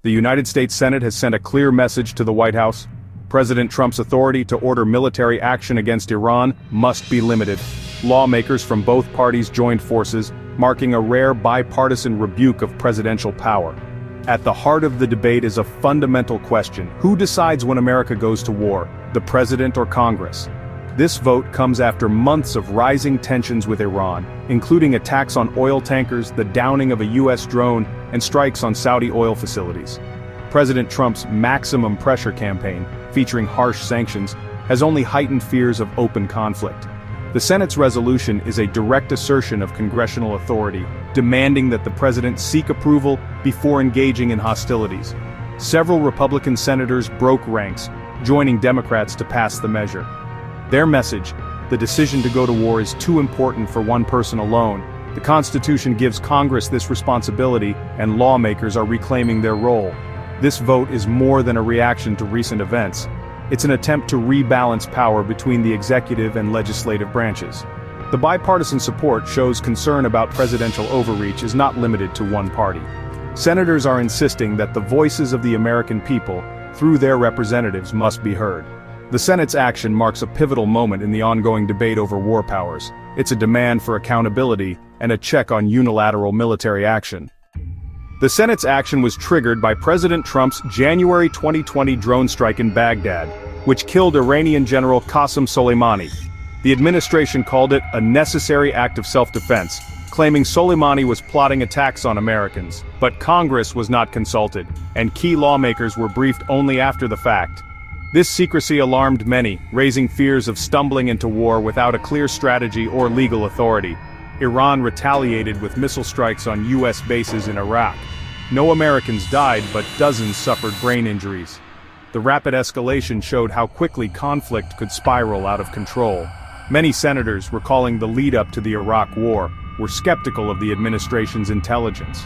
The United States Senate has sent a clear message to the White House. President Trump's authority to order military action against Iran must be limited. Lawmakers from both parties joined forces, marking a rare bipartisan rebuke of presidential power. At the heart of the debate is a fundamental question: who decides when America goes to war, the president or Congress? This vote comes after months of rising tensions with Iran, including attacks on oil tankers, the downing of a U.S. drone, and strikes on Saudi oil facilities. President Trump's maximum pressure campaign, featuring harsh sanctions, has only heightened fears of open conflict. The Senate's resolution is a direct assertion of congressional authority, demanding that the president seek approval before engaging in hostilities. Several Republican senators broke ranks, joining Democrats to pass the measure. Their message: the decision to go to war is too important for one person alone. The Constitution gives Congress this responsibility, and lawmakers are reclaiming their role. This vote is more than a reaction to recent events. It's an attempt to rebalance power between the executive and legislative branches. The bipartisan support shows concern about presidential overreach is not limited to one party. Senators are insisting that the voices of the American people, through their representatives, must be heard. The Senate's action marks a pivotal moment in the ongoing debate over war powers. It's a demand for accountability and a check on unilateral military action. The Senate's action was triggered by President Trump's January 2020 drone strike in Baghdad, which killed Iranian General Qasem Soleimani. The administration called it a necessary act of self-defense, claiming Soleimani was plotting attacks on Americans. But Congress was not consulted, and key lawmakers were briefed only after the fact. This secrecy alarmed many, raising fears of stumbling into war without a clear strategy or legal authority. Iran retaliated with missile strikes on U.S. bases in Iraq. No Americans died, but dozens suffered brain injuries. The rapid escalation showed how quickly conflict could spiral out of control. Many senators, recalling the lead-up to the Iraq War, were skeptical of the administration's intelligence.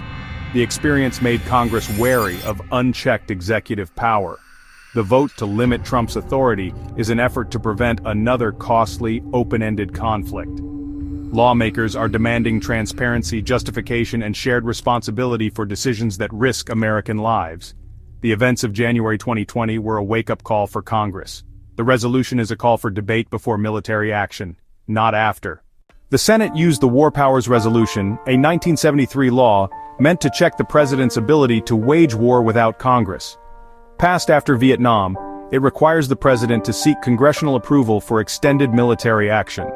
The experience made Congress wary of unchecked executive power. The vote to limit Trump's authority is an effort to prevent another costly, open-ended conflict. Lawmakers are demanding transparency, justification, and shared responsibility for decisions that risk American lives. The events of January 2020 were a wake-up call for Congress. The resolution is a call for debate before military action, not after. The Senate used the War Powers Resolution, a 1973 law, meant to check the president's ability to wage war without Congress. Passed after Vietnam, it requires the president to seek congressional approval for extended military action.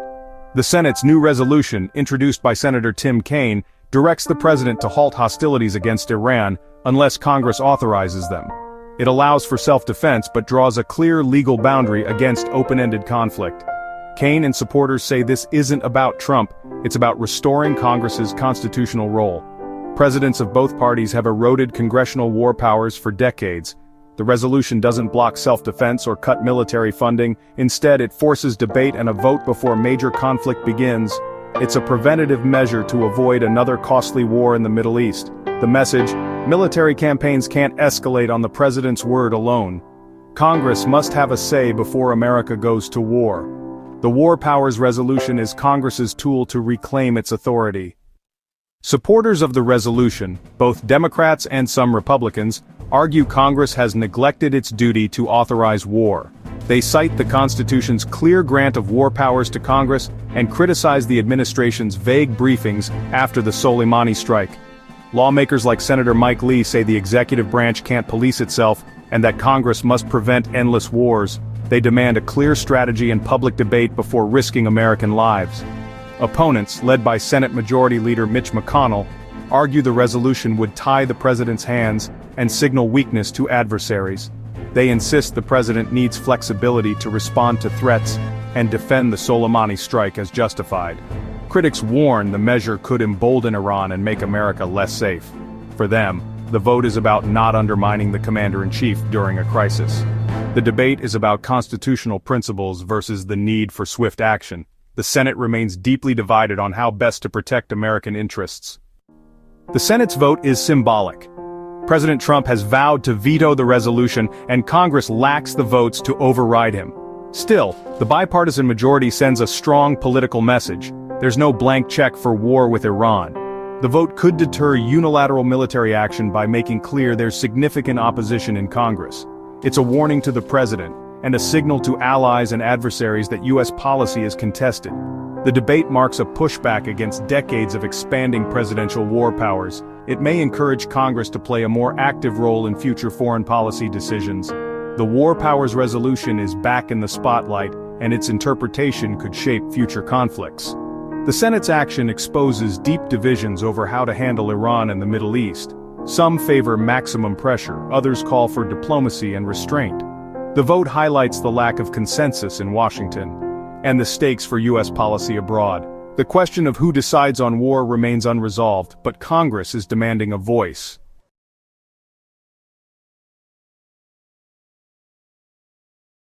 The Senate's new resolution, introduced by Senator Tim Kaine, directs the president to halt hostilities against Iran unless Congress authorizes them. It allows for self-defense but draws a clear legal boundary against open-ended conflict. Kaine and supporters say this isn't about Trump, it's about restoring Congress's constitutional role. Presidents of both parties have eroded congressional war powers for decades. The resolution doesn't block self-defense or cut military funding. Instead, it forces debate and a vote before major conflict begins. It's a preventative measure to avoid another costly war in the Middle East. The message: military campaigns can't escalate on the president's word alone. Congress must have a say before America goes to war. The War Powers Resolution is Congress's tool to reclaim its authority. Supporters of the resolution, both Democrats and some Republicans, argue Congress has neglected its duty to authorize war. They cite the Constitution's clear grant of war powers to Congress and criticize the administration's vague briefings after the Soleimani strike. Lawmakers like Senator Mike Lee say the executive branch can't police itself and that Congress must prevent endless wars. They demand a clear strategy and public debate before risking American lives. Opponents, led by Senate Majority Leader Mitch McConnell, argue the resolution would tie the president's hands and signal weakness to adversaries. They insist the president needs flexibility to respond to threats and defend the Soleimani strike as justified. Critics warn the measure could embolden Iran and make America less safe. For them, the vote is about not undermining the commander-in-chief during a crisis. The debate is about constitutional principles versus the need for swift action. The Senate remains deeply divided on how best to protect American interests. The Senate's vote is symbolic. President Trump has vowed to veto the resolution, and Congress lacks the votes to override him. Still, the bipartisan majority sends a strong political message. There's no blank check for war with Iran. The vote could deter unilateral military action by making clear there's significant opposition in Congress. It's a warning to the president, and a signal to allies and adversaries that U.S. policy is contested. The debate marks a pushback against decades of expanding presidential war powers. It may encourage Congress to play a more active role in future foreign policy decisions. The War Powers Resolution is back in the spotlight, and its interpretation could shape future conflicts. The Senate's action exposes deep divisions over how to handle Iran and the Middle East. Some favor maximum pressure, others call for diplomacy and restraint. The vote highlights the lack of consensus in Washington, and the stakes for U.S. policy abroad. The question of who decides on war remains unresolved, but Congress is demanding a voice.